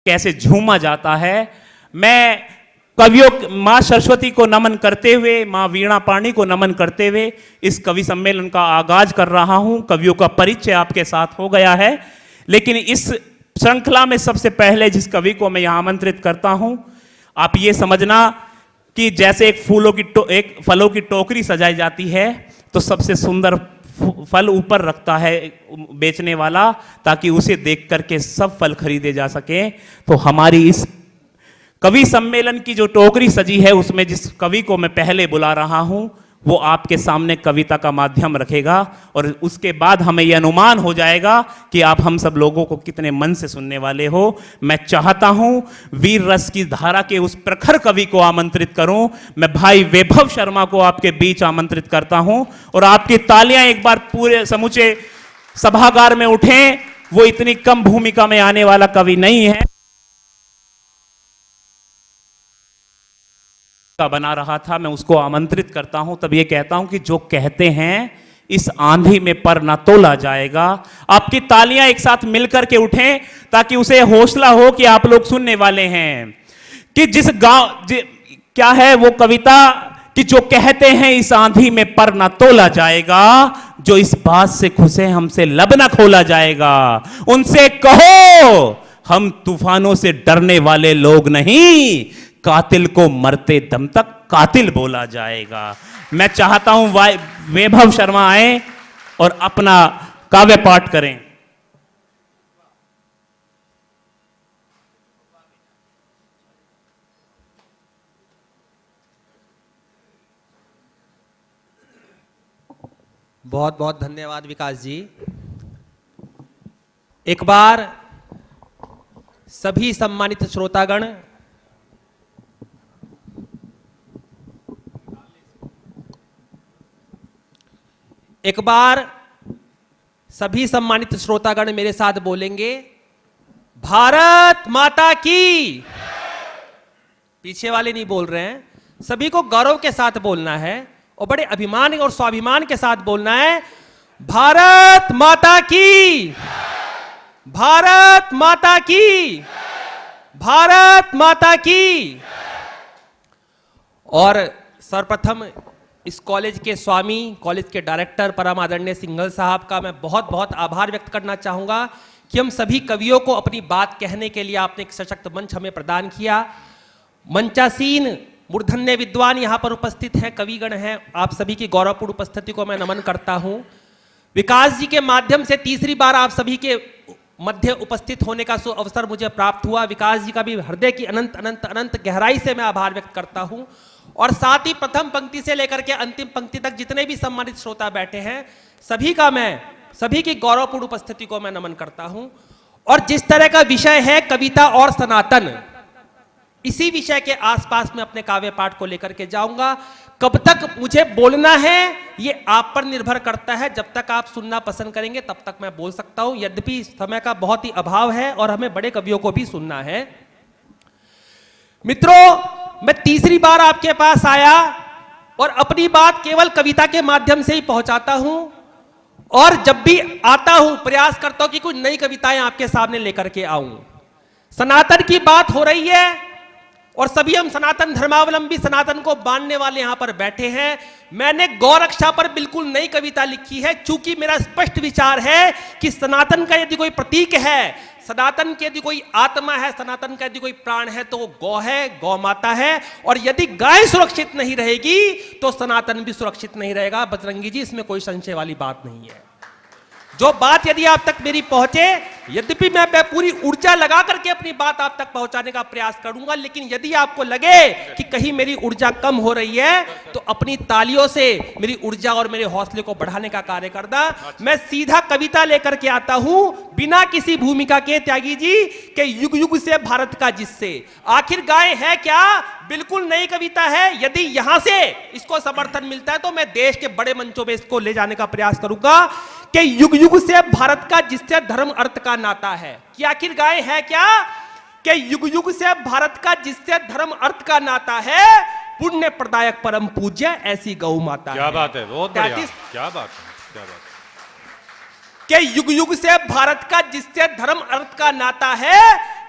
कैसे झूमा जाता है। मैं कवियों, मां सरस्वती को नमन करते हुए, मां वीणा पाणी को नमन करते हुए इस कवि सम्मेलन का आगाज कर रहा हूं। कवियों का परिचय आपके साथ हो गया है, लेकिन इस श्रृंखला में सबसे पहले जिस कवि को मैं यहां आमंत्रित करता हूं, आप ये समझना कि जैसे एक फलों की टोकरी सजाई जाती है, तो सबसे सुंदर फल ऊपर रखता है बेचने वाला, ताकि उसे देख करके सब फल खरीदे जा सके। तो हमारी इस कवि सम्मेलन की जो टोकरी सजी है, उसमें जिस कवि को मैं पहले बुला रहा हूं, वो आपके सामने कविता का माध्यम रखेगा, और उसके बाद हमें यह अनुमान हो जाएगा कि आप हम सब लोगों को कितने मन से सुनने वाले हो। मैं चाहता हूं वीर रस की धारा के उस प्रखर कवि को आमंत्रित करूं। मैं भाई वैभव शर्मा को आपके बीच आमंत्रित करता हूं, और आपकी तालियां एक बार पूरे समूचे सभागार में उठें। वो इतनी कम भूमिका में आने वाला कवि नहीं है। बना रहा था, मैं उसको आमंत्रित करता हूं। तब ये कहता हूं कि जो कहते हैं इस आंधी में पर ना तोला जाएगा। आपकी तालियां एक साथ मिलकर के उठें, ताकि उसे हौसला हो कि आप लोग सुनने वाले हैं। कि जिस गांव क्या है वो कविता, कि जो कहते हैं इस आंधी में पर ना तोला जाएगा, जो इस बात से खुशे हमसे लब ना खोला जाएगा, उनसे कहो हम तूफानों से डरने वाले लोग नहीं, कातिल को मरते दम तक कातिल बोला जाएगा। मैं चाहता हूं वैभव शर्मा आए और अपना काव्य पाठ करें। बहुत बहुत धन्यवाद विकास जी। एक बार सभी सम्मानित श्रोतागण, एक बार सभी सम्मानित श्रोतागण मेरे साथ बोलेंगे, भारत माता की। पीछे वाले नहीं बोल रहे हैं, सभी को गौरव के साथ बोलना है और बड़े अभिमान और स्वाभिमान के साथ बोलना है, भारत माता की, भारत माता की, भारत माता की। और सर्वप्रथम इस कॉलेज के स्वामी, कॉलेज के डायरेक्टर परम आदरणीय सिंघल साहब का मैं बहुत बहुत आभार व्यक्त करना चाहूँगा कि हम सभी कवियों को अपनी बात कहने के लिए आपने एक सशक्त मंच हमें प्रदान किया। मंचासीन मूर्धन्य विद्वान यहाँ पर उपस्थित हैं, कविगण हैं, आप सभी की गौरवपूर्ण उपस्थिति को मैं नमन करता हूँ। विकास जी के माध्यम से तीसरी बार आप सभी के मध्य उपस्थित होने का अवसर मुझे प्राप्त हुआ। विकास जी का भी हृदय की अनंत अनंत अनंत गहराई से मैं आभार व्यक्त करता हूँ। और साथ ही प्रथम पंक्ति से लेकर के अंतिम पंक्ति तक जितने भी सम्मानित श्रोता बैठे हैं, सभी का मैं, सभी की गौरवपूर्ण उपस्थिति को मैं नमन करता हूं। और जिस तरह का विषय है कविता और सनातन, इसी विषय के आसपास में अपने काव्य पाठ को लेकर के जाऊंगा। कब तक मुझे बोलना है ये आप पर निर्भर करता है। जब तक आप सुनना पसंद करेंगे तब तक मैं बोल सकता हूं, यद्यपि समय का बहुत ही अभाव है और हमें बड़े कवियों को भी सुनना है। मित्रों, मैं तीसरी बार आपके पास आया और अपनी बात केवल कविता के माध्यम से ही पहुंचाता हूं, और जब भी आता हूं प्रयास करता हूं कि कुछ नई कविताएं आपके सामने लेकर के आऊं। सनातन की बात हो रही है और सभी हम सनातन धर्मावलंबी, सनातन को मानने वाले यहां पर बैठे हैं। मैंने गौरक्षा पर बिल्कुल नई कविता लिखी है, चूंकि मेरा स्पष्ट विचार है कि सनातन का यदि कोई प्रतीक है, सनातन की यदि कोई आत्मा है, सनातन का यदि कोई प्राण है, तो वो गौ है, गौ माता है। और यदि गाय सुरक्षित नहीं रहेगी तो सनातन भी सुरक्षित नहीं रहेगा। बजरंगी जी, इसमें कोई संशय वाली बात नहीं है। जो बात यदि आप तक मेरी पहुंचे, यद्यपि मैं पूरी ऊर्जा लगा करके अपनी बात आप तक पहुंचाने का प्रयास करूंगा, लेकिन यदि आपको लगे कि कहीं मेरी ऊर्जा कम हो रही है, तो अपनी तालियों से मेरी ऊर्जा और मेरे हौसले को बढ़ाने का कार्य करना। मैं सीधा कविता लेकर के आता हूं, बिना किसी भूमिका के, त्यागी जी के युग युग से भारत का जिससे। आखिर गाय है क्या? बिल्कुल नई कविता है। यदि यहां से इसको समर्थन मिलता है तो मैं देश के बड़े मंचों में इसको ले जाने का प्रयास करूंगा कि युग युग से भारत का जिससे धर्म अर्थ का नाता है। कि आखिर गाय है क्या? कि युग युग से भारत का जिससे धर्म अर्थ का नाता है, पुण्य प्रदायक परम पूज्य ऐसी गौ माता। क्या बात है, बहुत बढ़िया, 33 क्या बात है, क्या बात कि युग युग से भारत का जिससे धर्म अर्थ का नाता है,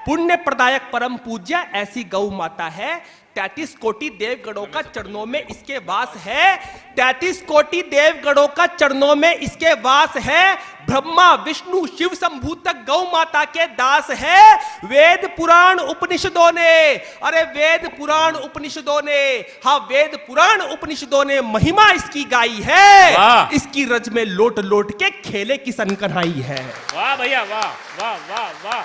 पुण्य प्रदायक परम पूज्य ऐसी गौ माता है। 33 कोटि देवगणों का चरणों में इसके वास है। 33 कोटि देवगणों का चरणों में इसके वास है। ब्रह्मा विष्णु शिव शंभू तक गौ माता के दास है। वेद पुराण उपनिषदों ने, अरे वेद पुराण उपनिषदों ने, हाँ वेद पुराण उपनिषदों ने महिमा इसकी गाई है। वाह। इसकी रज में लोट लोट के खेले की सनकनाई है। वाह भैया, वाह वाह वाह वाह।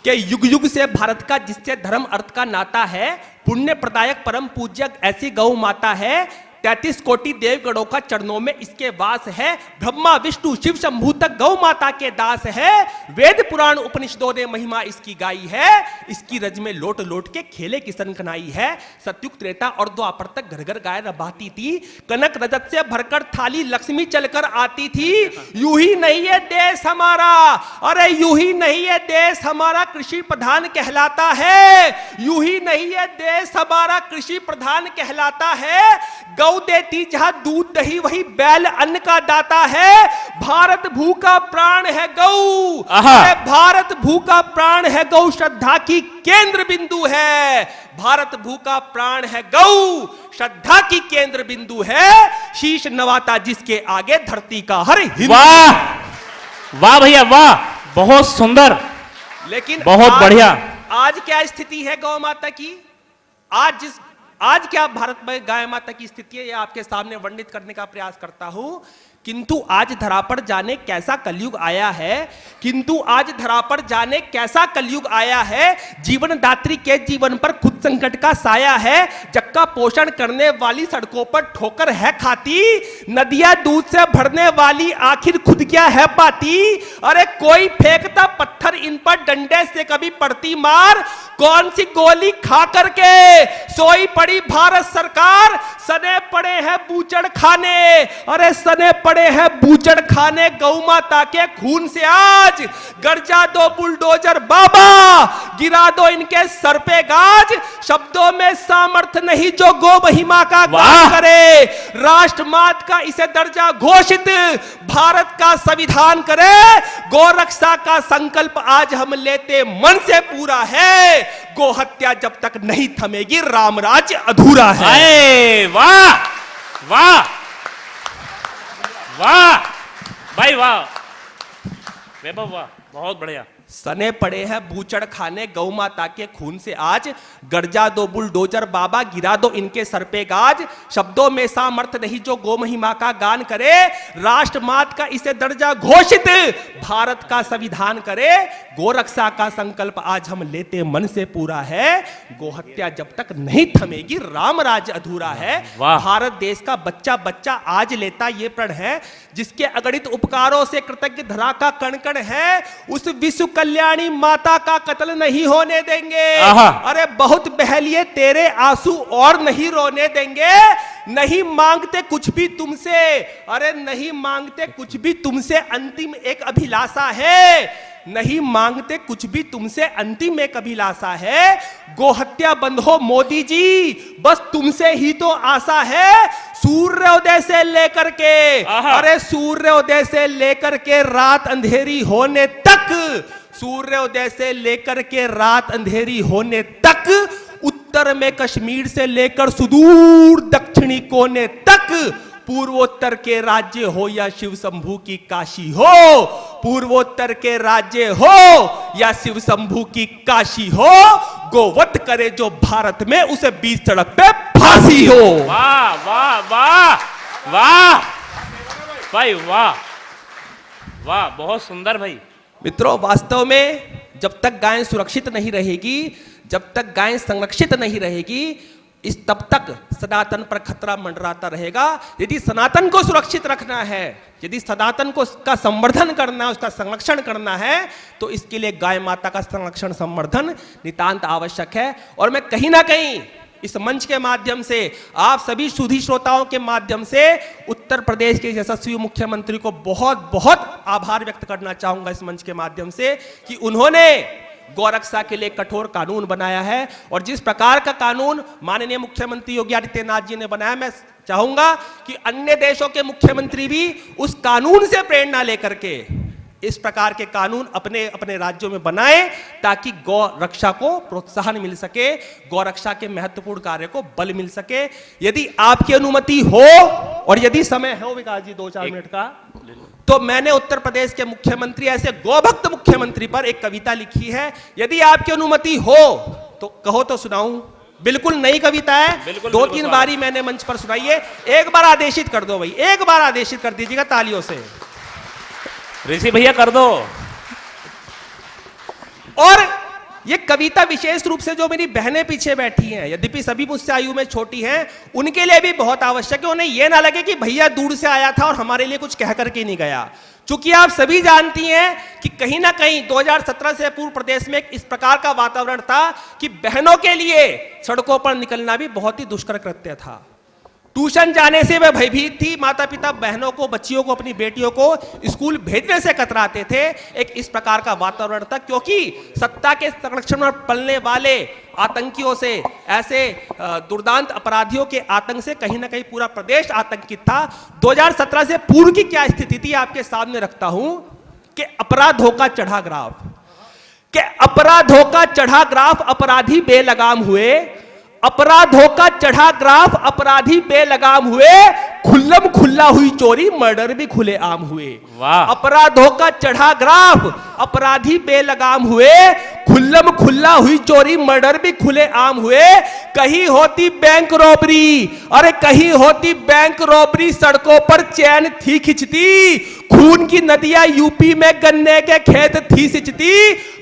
कि युग युग से भारत का जिससे धर्म अर्थ का नाता है, पुण्य प्रदायक परम पूज्य ऐसी गौ माता है। 33 कोटि देवगणों का चरणों में इसके वास है। ब्रह्मा विष्णु शिव शंभू तक गौ माता के दास है। वेद पुराण उपनिषदों ने महिमा इसकी गाई है। इसकी रज में लोट लोट के खेले की सनकनाई है। सतयुग त्रेता और द्वापर तक घर घर गाय रबाती थी। कनक रजत से भरकर थाली लक्ष्मी चलकर आती थी। यूं ही नहीं ये देश हमारा, अरे यूं ही नहीं ये देश हमारा कृषि प्रधान कहलाता है। यूं ही नहीं ये देश हमारा कृषि प्रधान कहलाता है। गौ देती जहां दूध दही वही बैल अन्न का दाता है। भारत भू का प्राण है गौ, अरे भारत भू का प्राण है गौ, श्रद्धा की केंद्र बिंदु है। भारत भू का प्राण है गौ, श्रद्धा की केंद्र बिंदु है। शीश नवाता जिसके आगे धरती का हर हिंदू। वाह वाह भैया वाह, बहुत सुंदर, लेकिन बहुत बढ़िया। आज क्या स्थिति है गौ माता की? आज क्या भारत में गाय माता की स्थिति है, ये आपके सामने वर्णित करने का प्रयास करता हूं। किंतु आज धरा पर जाने कैसा कलयुग आया है, किंतु आज धरा पर जाने कैसा कलयुग आया है। जीवन दात्री के जीवन पर खुद संकट का साया है। जग का पोषण करने वाली सड़कों पर ठोकर है खाती। नदियां दूध से भरने वाली आखिर खुद क्या है पाती। अरे कोई फेंकता पत्थर इन पर डंडे से कभी पड़ती मार। कौन सी गोली खा करके सोई पड़ी भारत सरकार। सने पड़े हैं बूचड़ खाने, अरे सने पड़े हैं बूचड़ खाने गौ माता के खून से। आज गर्जा दो बुलडोजर बाबा, गिरा दो इनके सर पे गाज। शब्दों में सामर्थ्य नहीं जो गो महिमा का गान करे। राष्ट्रमात का इसे दर्जा घोषित भारत का संविधान करे। गौ रक्षा का संकल्प आज हम लेते मन से पूरा है। गो हत्या जब तक नहीं थमेगी राम राज्य अधूरा है। वाह वाह वाह भाई वाह, वैभव वाह, बहुत बढ़िया। सने पड़े हैं बूचड़ खाने गौ माता के खून से। आज गर्जा दो बुलडोजर बाबा, गिरा दो इनके सर पे गाज। शब्दों में सामर्थ्य नहीं जो गौ महिमा का गान करे। राष्ट्रमात का इसे दर्जा घोषित भारत का संविधान करे। गो रक्षा का संकल्प आज हम लेते मन से पूरा है। गो हत्या जब तक नहीं थमेगी राम राज्य अधूरा है। भारत देश का बच्चा बच्चा आज लेता ये प्रण है, जिसके अगणित उपकारों से कृतज्ञ धरा का कण कण है। उस विश्व कल्याणी माता का कत्ल नहीं होने देंगे। अरे बहुत बहलिए तेरे आंसू और नहीं रोने देंगे। नहीं मांगते कुछ भी तुमसे, अरे नहीं मांगते कुछ भी तुमसे, अंतिम एक अभिलाषा है। नहीं मांगते कुछ भी तुमसे, अंतिम एक अभिलाषा है। गोहत्या बंद हो मोदी जी, बस तुमसे ही तो आशा है। सूर्योदय से लेकर के, अरे सूर्योदय से लेकर के रात अंधेरी होने तक, सूर्योदय से लेकर के रात अंधेरी होने तक, उत्तर में कश्मीर से लेकर सुदूर दक्षिणी कोने तक, पूर्वोत्तर के राज्य हो या शिव शंभू की काशी हो, पूर्वोत्तर के राज्य हो या शिव शंभू की काशी हो, गोवध करे जो भारत में उसे बीच सड़क पे फांसी हो। वाह वाह वाह वाह भाई वाह वाह, बहुत सुंदर भाई। मित्रों, वास्तव में जब तक गाय सुरक्षित नहीं रहेगी, जब तक गाय संरक्षित नहीं रहेगी, इस तब तक सनातन पर खतरा मंडराता रहेगा। यदि सनातन को सुरक्षित रखना है, यदि सनातन को उसका संवर्धन करना है, उसका संरक्षण करना है, तो इसके लिए गाय माता का संरक्षण संवर्धन नितांत आवश्यक है। और मैं कहीं ना कहीं इस मंच के माध्यम से, आप सभी सुधी श्रोताओं के माध्यम से उत्तर प्रदेश के यशस्वी मुख्यमंत्री को बहुत बहुत आभार व्यक्त करना चाहूंगा इस मंच के माध्यम से कि उन्होंने गौरक्षा के लिए कठोर कानून बनाया है। और जिस प्रकार का कानून माननीय मुख्यमंत्री योगी आदित्यनाथ जी ने बनाया, मैं चाहूंगा कि अन्य देशों के मुख्यमंत्री भी उस कानून से प्रेरणा लेकर के इस प्रकार के कानून अपने अपने राज्यों में बनाएं, ताकि गौ रक्षा को प्रोत्साहन मिल सके, गौ रक्षा के महत्वपूर्ण कार्य को बल मिल सके। यदि आपकी अनुमति हो और यदि समय हो विकास जी 2-4 मिनट का, तो मैंने उत्तर प्रदेश के मुख्यमंत्री, ऐसे गौभक्त मुख्यमंत्री पर एक कविता लिखी है। यदि आपकी अनुमति हो तो कहो तो सुनाऊं। बिल्कुल नई कविता है, 2-3 बारी मैंने मंच पर सुनाई है। एक बार आदेशित कर दो भाई, एक बार आदेशित कर दीजिएगा तालियों से। ऋषि भैया कर दो। और ये कविता विशेष रूप से जो मेरी बहनें पीछे बैठी हैं, यद्यपि सभी मुझसे आयु में छोटी हैं, उनके लिए भी बहुत आवश्यक है। उन्हें यह ना लगे कि भैया दूर से आया था और हमारे लिए कुछ कह करके नहीं गया। चूंकि आप सभी जानती हैं कि कहीं ना कहीं 2017 से पूर्व प्रदेश में इस प्रकार का वातावरण था कि बहनों के लिए सड़कों पर निकलना भी बहुत ही दुष्कर कृत्य था। ट्यूशन जाने से वह भयभीत थी, माता पिता बहनों को, बच्चियों को, अपनी बेटियों को स्कूल भेजने से कतराते थे। एक इस प्रकार का वातावरण था, क्योंकि सत्ता के संरक्षण में पलने वाले आतंकियों से, ऐसे दुर्दांत अपराधियों के आतंक से कहीं ना कहीं पूरा प्रदेश आतंकित था। 2017 से पूर्व की क्या स्थिति थी आपके सामने रखता हूं कि अपराधों का चढ़ा ग्राफ, अपराधों का चढ़ा ग्राफ, अपराधी बेलगाम हुए, अपराधों का चढ़ा ग्राफ, अपराधी बेलगाम हुए, खुल्लम खुल्ला हुई चोरी, मर्डर भी खुलेआम हुए। अपराधों का चढ़ा ग्राफ, अपराधी बेलगाम हुए, खुल्लम खुल्ला हुई चोरी, मर्डर भी खुलेआम हुए। कहीं होती बैंक रॉबरी, अरे कहीं होती बैंक रॉबरी, सड़कों पर चैन थी खिंचती, खून की नदियां यूपी में गन्ने के खेत थी सिंचती,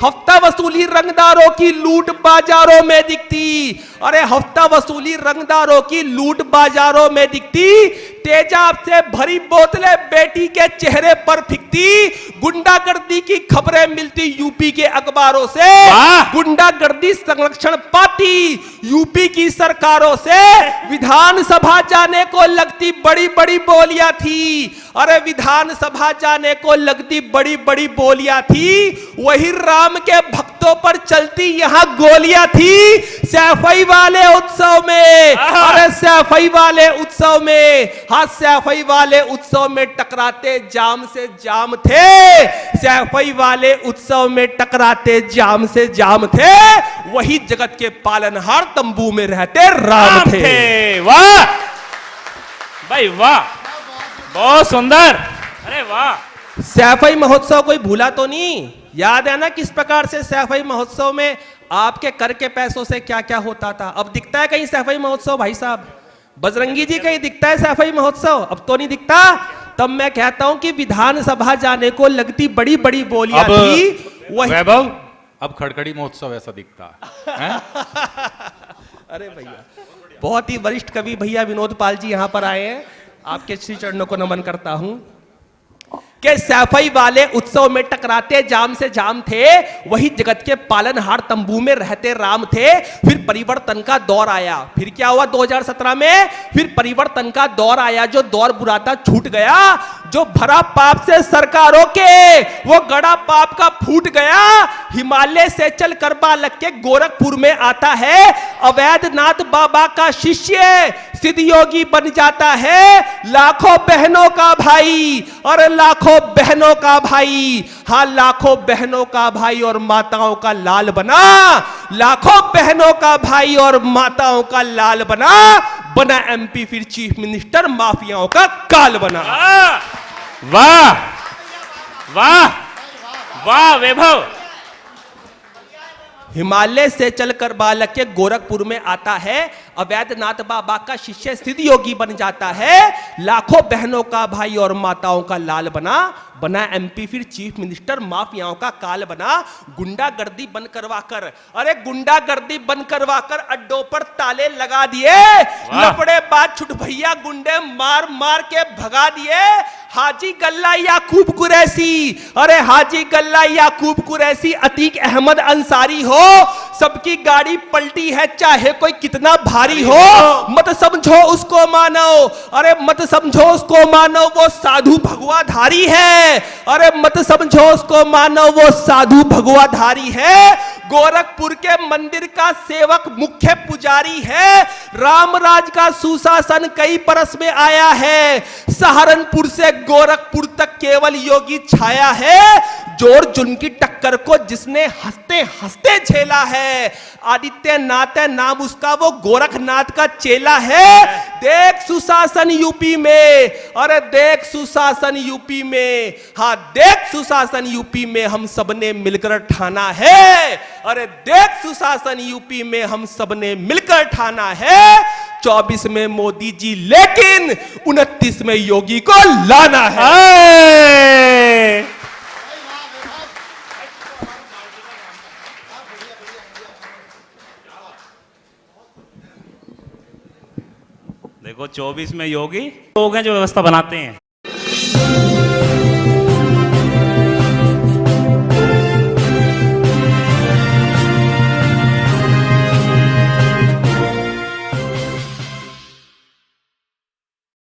हफ्ता वसूली रंगदारों की लूट बाजारों में दिखती, अरे हफ्ता वसूली रंगदारों की लूट बाजारों में दिखती, तेजाब से भरी बोतलें बेटी के चेहरे पर फिकती, गुंडागर्दी की खबरें मिलती यूपी के अखबारों से, गुंडागर्दी संरक्षण पाती यूपी की सरकारों से, विधानसभा जाने को लगती बड़ी बड़ी बोलियां थी, अरे विधानसभा जाने को लगती बड़ी बड़ी बोलियां थी, वही राम के भक्तों पर चलती यहां गोलियां थी। सैफई वाले उत्सव में, अरे सैफई वाले उत्सव में, हाँ सैफई वाले उत्सव में टकराते जाम से जाम थे, सैफई वाले उत्सव में टकराते जाम से जाम थे, वही जगत के पालनहार तंबू में रहते राम थे। वाह भाई वाह, बहुत सुंदर, अरे वाह। सैफई महोत्सव कोई भूला तो नहीं? याद है ना किस प्रकार से सैफई महोत्सव में आपके कर के पैसों से क्या क्या होता था? अब दिखता है कहीं सैफई महोत्सव भाई साहब? बजरंगी जी कहीं दिखता है सैफई महोत्सव? अब तो नहीं दिखता। तब मैं कहता हूं कि विधानसभा जाने को लगती बड़ी बड़ी बोलियां थी, वही वैभव अब खड़खड़ी महोत्सव ऐसा दिखता है। अरे भैया, बहुत ही वरिष्ठ कवि भैया विनोद पाल जी यहां पर आए हैं, आपके श्री चरणों को नमन करता हूं। कि सैफई वाले उत्सव में टकराते जाम से जाम थे, वही जगत के पालनहार तंबू में रहते राम थे। फिर परिवर्तन का दौर आया। फिर क्या हुआ 2017 में? फिर परिवर्तन का दौर आया। जो दौर बुरा था छूट गया, जो भरा पाप से सरकारों के वो गड़ा पाप का फूट गया। हिमालय से चल कर बालक के गोरखपुर में आता है, अवैधनाथ बाबा का शिष्य सिद्ध योगी बन जाता है। लाखों बहनों का भाई और लाखों बहनों का भाई, हाँ लाखों बहनों का भाई और माताओं का लाल बना, लाखों बहनों का भाई और माताओं का लाल बना एमपी, फिर चीफ मिनिस्टर, माफियाओं का काल बना। वाह वाह वाह वैभव। हिमालय से चलकर बालक के गोरखपुर में आता है, अवैधनाथ बाबा का शिष्य सिद्ध योगी बन जाता है। लाखों बहनों का भाई और माताओं का लाल बना एमपी, फिर चीफ मिनिस्टर, माफियाओं का काल बना। गुंडागर्दी बंद करवाकर, अरे गुंडागर्दी बंद करवाकर अड्डों पर ताले लगा दिए। लफड़े बात छुट भैया गुंडे मार मार के भगा दिए। हाजी गल्ला याकूब कुरैशी, अरे हाजी गल्ला याकूब कुरैशी, अतीक अहमद अंसारी हो, सबकी गाड़ी पलटी है चाहे कोई कितना भारी हो, मत समझो उसको मानव, अरे मत समझो उसको मानव, वो साधु भगवाधारी है, अरे मत समझो उसको मानव, वो साधु भगवाधारी है। गोरखपुर के मंदिर का सेवक मुख्य पुजारी है, रामराज का सुशासन कई बरस में आया है, सहारनपुर से गोरखपुर तक केवल योगी छाया है, जोड़ जुल्म की टक्कर को जिसने हंसते हंसते झेला है, आदित्यनाथ नाम उसका, वो गोरखनाथ का चेला है। देख सुशासन यूपी में, अरे देख सुशासन यूपी में, हाँ देख सुशासन यूपी में हम सबने मिलकर ठाना है, अरे देख सुशासन यूपी में हम सबने मिलकर ठाना है। 24 में मोदी जी लेकिन 29 में योगी को लाना है। देखो 24 में योगी लोग हैं जो व्यवस्था बनाते हैं।